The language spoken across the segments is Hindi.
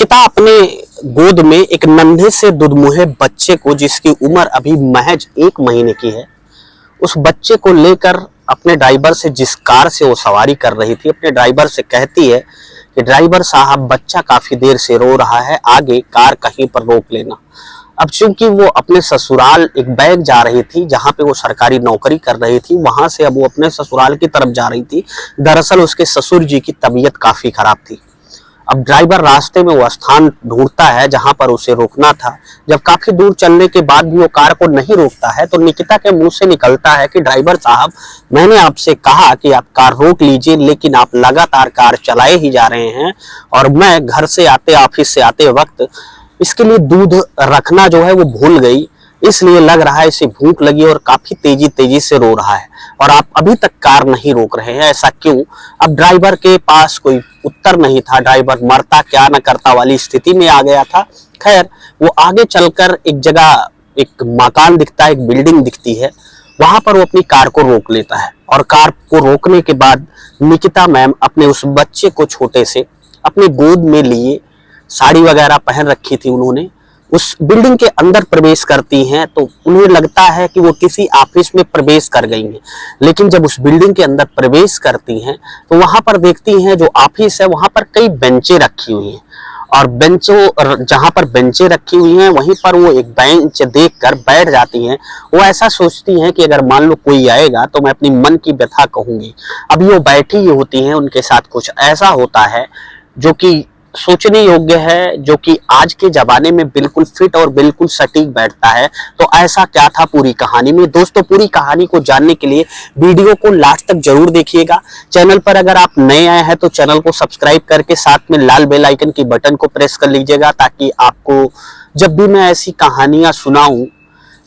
निकिता अपने गोद में एक नन्हे से दुधमुहे बच्चे को, जिसकी उम्र अभी महज 1 महीने की है, उस बच्चे को लेकर अपने ड्राइवर से, जिस कार से वो सवारी कर रही थी, अपने ड्राइवर से कहती है कि ड्राइवर साहब, बच्चा काफी देर से रो रहा है, आगे कार कहीं पर रोक लेना। अब चूंकि वो अपने ससुराल एक बैग जा रही थी, जहां पे वो सरकारी नौकरी कर रही थी, वहां से अब वो अपने ससुराल की तरफ जा रही थी। दरअसल उसके ससुर जी की तबीयत काफी खराब थी। अब ड्राइवर रास्ते में वो स्थान ढूंढता है जहां पर उसे रोकना था। जब काफी दूर चलने के बाद भी वो कार को नहीं रोकता है, तो निकिता के मुंह से निकलता है कि ड्राइवर साहब, मैंने आपसे कहा कि आप कार रोक लीजिए, लेकिन आप लगातार कार चलाए ही जा रहे हैं, और मैं घर से आते, ऑफिस से आते वक्त इसके लिए दूध रखना जो है वो भूल गई, इसलिए लग रहा है इसे भूख लगी और काफी तेजी तेजी से रो रहा है, और आप अभी तक कार नहीं रोक रहे हैं, ऐसा क्यों? अब ड्राइवर के पास कोई उत्तर नहीं था। ड्राइवर मरता क्या न करता वाली स्थिति में आ गया था। खैर, वो आगे चलकर एक जगह, एक मकान दिखता है, एक बिल्डिंग दिखती है, वहां पर वो अपनी कार को रोक लेता है। और कार को रोकने के बाद निकिता मैम अपने उस बच्चे को छोटे से अपने गोद में लिए, साड़ी वगैरह पहन रखी थी उन्होंने, उस बिल्डिंग के अंदर प्रवेश करती हैं। तो उन्हें लगता है कि वो किसी ऑफिस में प्रवेश कर गई हैं, लेकिन जब उस बिल्डिंग के अंदर प्रवेश करती हैं तो वहां पर देखती हैं जो ऑफिस है वहां पर कई बेंचें रखी हुई हैं, और बेंचों, जहां पर बेंचें रखी हुई हैं वहीं पर वो एक बेंच देखकर बैठ जाती हैं। वो ऐसा सोचती हैं कि अगर मान लो कोई आएगा तो मैं अपनी मन की व्यथा कहूंगी। अभी वो बैठी ही होती हैं, उनके साथ कुछ ऐसा होता है जो कि सोचने योग्य है, जो कि आज के जमाने में बिल्कुल फिट और बिल्कुल सटीक बैठता है। तो ऐसा क्या था पूरी कहानी में? दोस्तों, पूरी कहानी को जानने के लिए वीडियो को लास्ट तक जरूर देखिएगा। चैनल पर अगर आप नए आए हैं तो चैनल को सब्सक्राइब करके साथ में लाल बेल आइकन की बटन को प्रेस कर लीजिएगा, ताकि आपको जब भी मैं ऐसी कहानियां सुनाऊं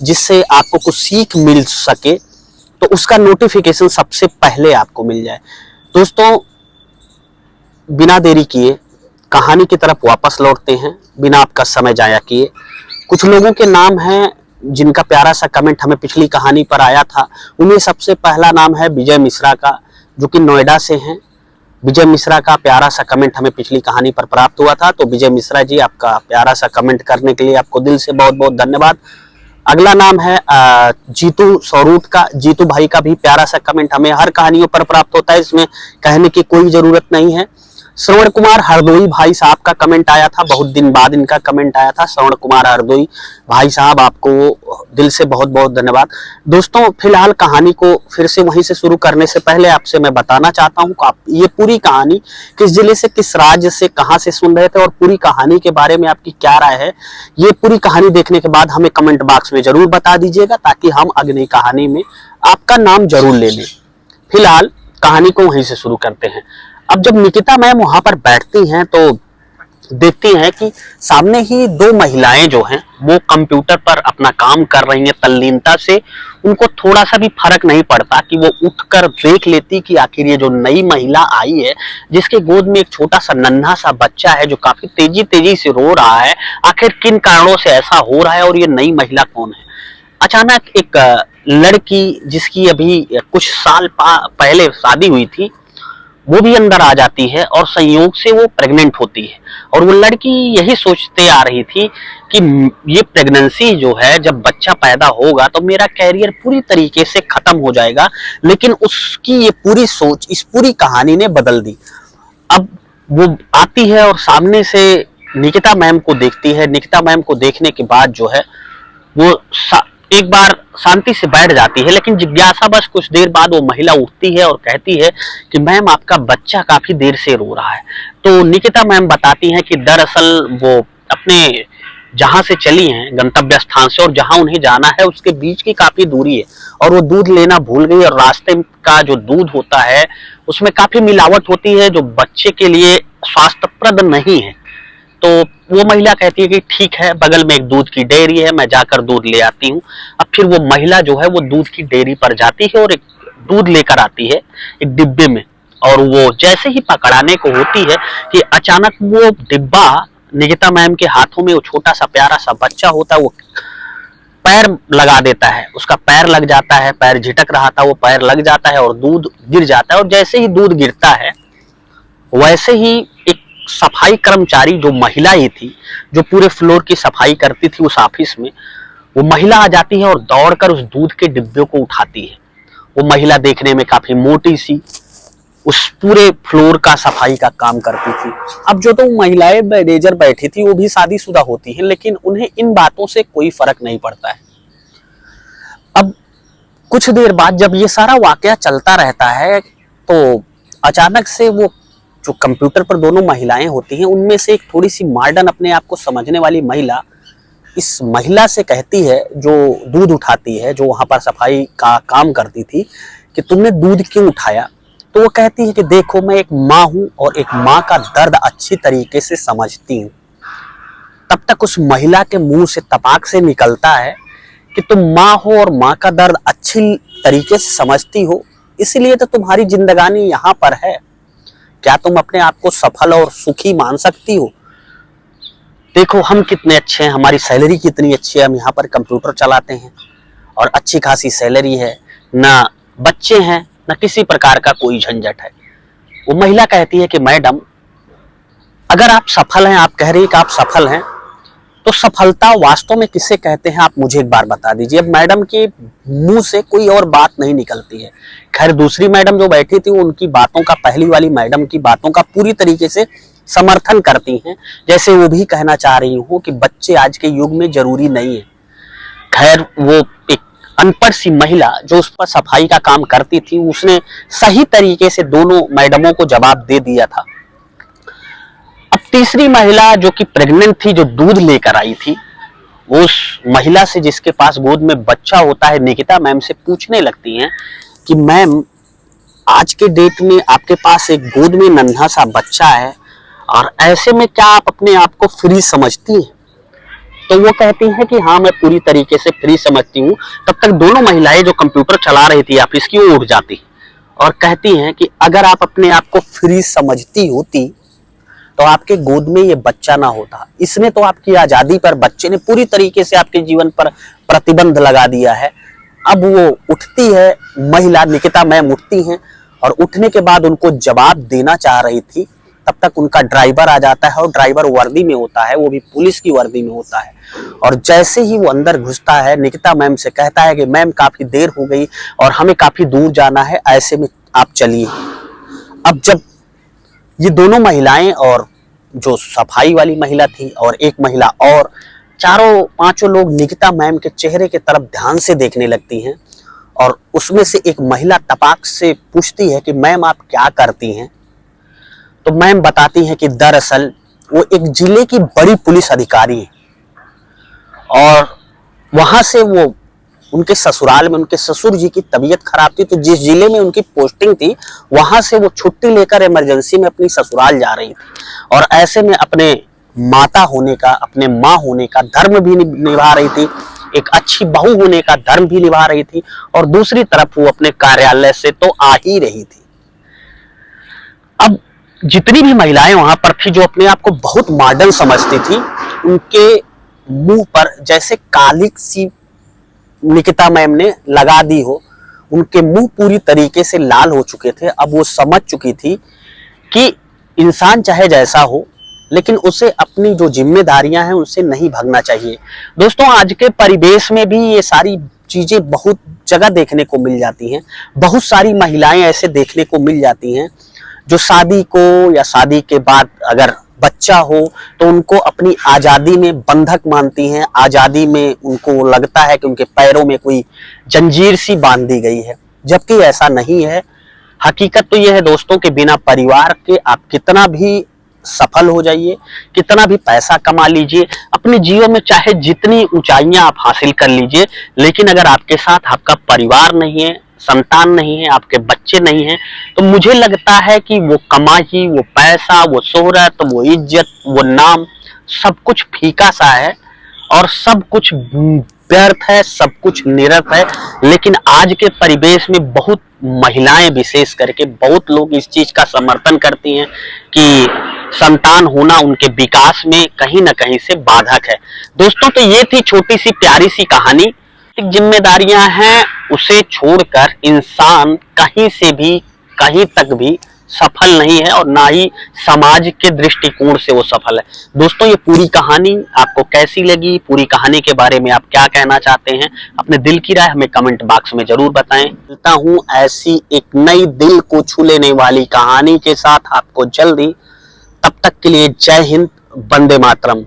जिससे आपको कुछ सीख मिल सके, तो उसका नोटिफिकेशन सबसे पहले आपको मिल जाए। दोस्तों, बिना देरी किए कहानी की तरफ वापस लौटते हैं, बिना आपका समय जाया किए। कुछ लोगों के नाम हैं जिनका प्यारा सा कमेंट हमें पिछली कहानी पर आया था। उनमें सबसे पहला नाम है विजय मिश्रा का, जो कि नोएडा से हैं। विजय मिश्रा का प्यारा सा कमेंट हमें पिछली कहानी पर प्राप्त हुआ था। तो विजय मिश्रा जी, आपका प्यारा सा कमेंट करने के लिए आपको दिल से बहुत बहुत धन्यवाद। अगला नाम है जीतू सौरूट का। जीतू भाई का भी प्यारा सा कमेंट हमें हर कहानियों पर प्राप्त होता है, इसमें कहने की कोई जरूरत नहीं है। श्रवण कुमार हरदोई भाई साहब का कमेंट आया था, बहुत दिन बाद इनका कमेंट आया था। श्रवण कुमार हरदोई भाई साहब, आपको दिल से बहुत बहुत धन्यवाद। दोस्तों, फिलहाल कहानी को फिर से वहीं से शुरू करने से पहले आपसे मैं बताना चाहता हूं कि आप ये पूरी कहानी किस जिले से, किस राज्य से, कहां से सुन रहे थे, और पूरी कहानी के बारे में आपकी क्या राय है, ये पूरी कहानी देखने के बाद हमें कमेंट बॉक्स में जरूर बता दीजिएगा, ताकि हम अगली कहानी में आपका नाम जरूर ले लें। फिलहाल कहानी को वहीं से शुरू करते हैं। अब जब निकिता मैम वहां पर बैठती हैं तो देखती हैं कि सामने ही दो महिलाएं जो हैं वो कंप्यूटर पर अपना काम कर रही हैं तल्लीनता से। उनको थोड़ा सा भी फर्क नहीं पड़ता कि वो उठकर देख लेती कि आखिर ये जो नई महिला आई है, जिसके गोद में एक छोटा सा नन्हा सा बच्चा है जो काफी तेजी तेजी से रो रहा है, आखिर किन कारणों से ऐसा हो रहा है, और ये नई महिला कौन है? अचानक एक लड़की, जिसकी अभी कुछ साल पहले शादी हुई थी, वो भी अंदर आ जाती है, और संयोग से वो प्रेग्नेंट होती है। और वो लड़की यही सोचते आ रही थी कि ये प्रेगनेंसी जो है, जब बच्चा पैदा होगा तो मेरा कैरियर पूरी तरीके से खत्म हो जाएगा। लेकिन उसकी ये पूरी सोच इस पूरी कहानी ने बदल दी। अब वो आती है और सामने से निकिता मैम को देखती है। निकिता मैम को देखने के बाद जो है वो एक बार शांति से बैठ जाती है, लेकिन जिज्ञासा बस कुछ देर बाद वो महिला उठती है और कहती है कि मैम, आपका बच्चा काफी देर से रो रहा है। तो निकिता मैम बताती हैं कि दरअसल वो अपने जहां से चली हैं गंतव्य स्थान से, और जहां उन्हें जाना है उसके बीच की काफी दूरी है, और वो दूध लेना भूल गई, और रास्ते का जो दूध होता है उसमें काफी मिलावट होती है जो बच्चे के लिए स्वास्थ्यप्रद नहीं है। तो वो महिला कहती है कि ठीक है, बगल में एक दूध की डेयरी है, मैं जाकर दूध ले आती हूँ। अब फिर वो महिला जो है वो दूध की डेयरी पर जाती है और एक दूध लेकर आती है एक डिब्बे में, और वो जैसे ही पकड़ाने को होती है कि अचानक वो डिब्बा निकिता मैम के हाथों में, वो छोटा सा प्यारा सा बच्चा होता है, वो पैर लगा देता है, उसका पैर लग जाता है, पैर झिटक रहा था, वो पैर लग जाता है और दूध गिर जाता है। और जैसे ही दूध गिरता है, वैसे ही एक सफाई कर्मचारी जो महिला ही थी, जो पूरे फ्लोर की सफाई करती थी उस ऑफिस में, वो महिला आ जाती है और दौड़कर उस दूध के डिब्बे को उठाती है। वो महिला देखने में काफी मोटी सी, उस पूरे फ्लोर का सफाई का काम करती थी। अब जो तो महिलाएं मैनेजर बैठी थी वो भी शादीशुदा होती हैं, लेकिन उन्हें इन बातों से कोई फर्क नहीं पड़ता है। अब कुछ देर बाद जब ये सारा वाकया चलता रहता है तो अचानक से वो जो कंप्यूटर पर दोनों महिलाएं होती हैं उनमें से एक थोड़ी सी मॉडर्न, अपने आप को समझने वाली महिला इस महिला से कहती है, जो दूध उठाती है, जो वहां पर सफाई का काम करती थी, कि तुमने दूध क्यों उठाया। तो वो कहती है कि देखो, मैं एक माँ हूं और एक माँ का दर्द अच्छी तरीके से समझती हूं। तब तक उस महिला के मुंह से तपाक से निकलता है कि तुम माँ हो और माँ का दर्द अच्छी तरीके से समझती हो, इसलिए तो तुम्हारी जिंदगानी यहाँ पर है। क्या तुम अपने आप को सफल और सुखी मान सकती हो? देखो हम कितने अच्छे हैं, हमारी सैलरी कितनी अच्छी है, हम यहाँ पर कंप्यूटर चलाते हैं और अच्छी खासी सैलरी है, ना बच्चे हैं, ना किसी प्रकार का कोई झंझट है। वो महिला कहती है कि मैडम, अगर आप सफल हैं, आप कह रही है कि आप सफल हैं, तो सफलता वास्तव में किसे कहते हैं, आप मुझे एक बार बता दीजिए। अब मैडम के मुंह से कोई और बात नहीं निकलती है। खैर दूसरी मैडम जो बैठी थी उनकी बातों का, पहली वाली मैडम की बातों का पूरी तरीके से समर्थन करती हैं, जैसे वो भी कहना चाह रही हूँ कि बच्चे आज के युग में जरूरी नहीं है। खैर वो एक अनपढ़ सी महिला जो उस पर सफाई का काम करती थी, उसने सही तरीके से दोनों मैडमों को जवाब दे दिया था। अब तीसरी महिला जो कि प्रेग्नेंट थी, जो दूध लेकर आई थी, वो उस महिला से जिसके पास गोद में बच्चा होता है, निकिता मैम से पूछने लगती हैं कि मैम, आज के डेट में आपके पास एक गोद में नन्हा सा बच्चा है और ऐसे में क्या आप अपने आप को फ्री समझती हैं? तो वो कहती हैं कि हाँ, मैं पूरी तरीके से फ्री समझती हूँ। तब तक दोनों महिलाएं जो कंप्यूटर चला रही थी ऑफिस की, वो उठ जाती और कहती हैं कि अगर आप अपने आप को फ्री समझती होती तो आपके गोद में ये बच्चा ना होता। इसने तो आपकी आजादी पर, बच्चे ने पूरी तरीके से आपके जीवन पर प्रतिबंध लगा दिया है। अब वो उठती है, महिला निकिता मैम उठती हैं और उठने के बाद उनको जवाब देना चाह रही थी, तब तक उनका ड्राइवर आ जाता है और ड्राइवर वर्दी में होता है, वो भी पुलिस की वर्दी में होता है। और जैसे ही वो अंदर घुसता है, निकिता मैम से कहता है कि मैम काफी देर हो गई और हमें काफी दूर जाना है, ऐसे में आप चलिए। अब जब ये दोनों महिलाएं और जो सफाई वाली महिला थी और एक महिला और, चारों पांचों लोग निकिता मैम के चेहरे की तरफ ध्यान से देखने लगती हैं और उसमें से एक महिला तपाक से पूछती है कि मैम आप क्या करती हैं। तो मैम बताती हैं कि दरअसल वो एक जिले की बड़ी पुलिस अधिकारी है और वहां से वो उनके ससुराल में, उनके ससुर जी की तबीयत खराब थी, तो जिस जिले में उनकी पोस्टिंग थी वहां से वो छुट्टी लेकर इमरजेंसी में अपनी ससुराल जा रही थी और ऐसे में अपने माता होने का, अपने माँ होने का धर्म भी निभा रही थी, एक अच्छी बहू होने का धर्म भी निभा रही थी और दूसरी तरफ वो अपने कार्यालय से तो आ ही रही थी। अब जितनी भी महिलाएं वहां पर थी जो अपने आप को बहुत मॉडर्न समझती थी, उनके मुंह पर जैसे कालिक सी निकिता मैम ने लगा दी हो, उनके मुंह पूरी तरीके से लाल हो चुके थे। अब वो समझ चुकी थी कि इंसान चाहे जैसा हो, लेकिन उसे अपनी जो जिम्मेदारियां हैं उनसे नहीं भागना चाहिए। दोस्तों आज के परिवेश में भी ये सारी चीजें बहुत जगह देखने को मिल जाती हैं। बहुत सारी महिलाएं ऐसे देखने को मिल जाती हैं जो शादी को या शादी के बाद अगर बच्चा हो तो उनको अपनी आजादी में बंधक मानती हैं, आजादी में उनको लगता है कि उनके पैरों में कोई जंजीर सी बांध दी गई है, जबकि ऐसा नहीं है। हकीकत तो यह है दोस्तों कि बिना परिवार के आप कितना भी सफल हो जाइए, कितना भी पैसा कमा लीजिए, अपने जीवन में चाहे जितनी ऊंचाइयां आप हासिल कर लीजिए, लेकिन अगर आपके साथ आपका परिवार नहीं है, संतान नहीं है, आपके बच्चे नहीं हैं, तो मुझे लगता है कि वो कमाई, वो पैसा, वो शोहरत, वो इज्जत, वो नाम, सब कुछ फीका सा है और सब कुछ व्यर्थ है, सब कुछ निरर्थ है। लेकिन आज के परिवेश में बहुत महिलाएं विशेष करके बहुत लोग इस चीज का समर्थन करती हैं कि संतान होना उनके विकास में कहीं ना कहीं से बाधक है। दोस्तों तो ये थी छोटी सी प्यारी सी कहानी। जिम्मेदारियां हैं उसे छोड़कर इंसान कहीं से भी कहीं तक भी सफल नहीं है और ना ही समाज के दृष्टिकोण से वो सफल है। दोस्तों, ये पूरी कहानी आपको कैसी लगी, पूरी कहानी के बारे में आप क्या कहना चाहते हैं, अपने दिल की राय हमें कमेंट बॉक्स में जरूर बताएं। मिलता हूं ऐसी एक नई दिल को छू लेने वाली कहानी के साथ आपको जल्दी। तब तक के लिए जय हिंद, वंदे मातरम।